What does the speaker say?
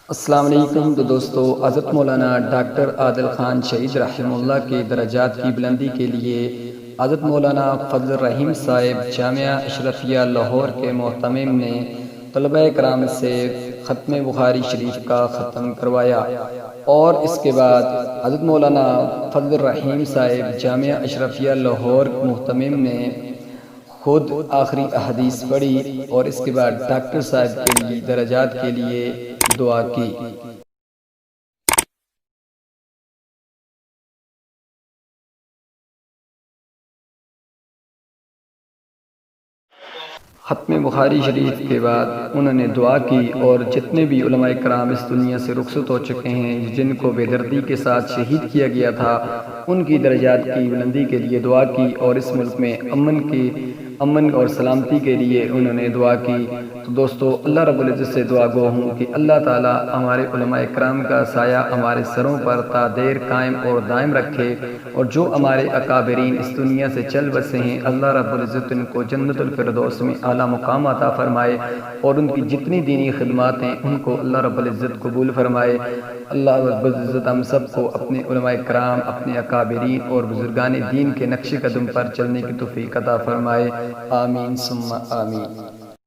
السلام علیکم دوستو، حضرت مولانا ڈاکٹر عادل خان شہید رحمہ اللہ کے درجات کی بلندی کے لیے حضرت مولانا فضل الرحیم صاحب جامعہ اشرفیہ لاہور کے محتمم نے طلبہ کرام سے ختم بخاری شریف کا ختم کروایا، اور اس کے بعد حضرت مولانا فضل الرحیم صاحب جامعہ اشرفیہ لاہور محتمم نے خود آخری احادیث پڑھی اور اس کے بعد ڈاکٹر صاحب کے لیے درجات کے لیے دعا کی۔ ختم بخاری شریف کے بعد انہوں نے دعا کی، اور جتنے بھی علماء کرام اس دنیا سے رخصت ہو چکے ہیں، جن کو بے دردی کے ساتھ شہید کیا گیا تھا، ان کی درجات کی بلندی کے لیے دعا کی، اور اس ملک میں امن اور سلامتی کے لیے انہوں نے دعا کی۔ تو دوستو، اللہ رب العزت سے دعا گو ہوں کہ اللہ تعالی ہمارے علماء کرام کا سایہ ہمارے سروں پر تا دیر قائم اور دائم رکھے، اور جو ہمارے اکابرین اس دنیا سے چل بسے ہیں، اللہ رب العزت ان کو جنت الفردوس میں اعلیٰ مقام عطا فرمائے، اور ان کی جتنی دینی خدمات ہیں ان کو اللہ رب العزت قبول فرمائے۔ اللہ رب العزت ہم سب کو اپنے علماء کرام، اپنے اکابرین اور بزرگان دین کے نقش قدم پر چلنے کی توفیق عطا فرمائے۔ آمین ثم آمین۔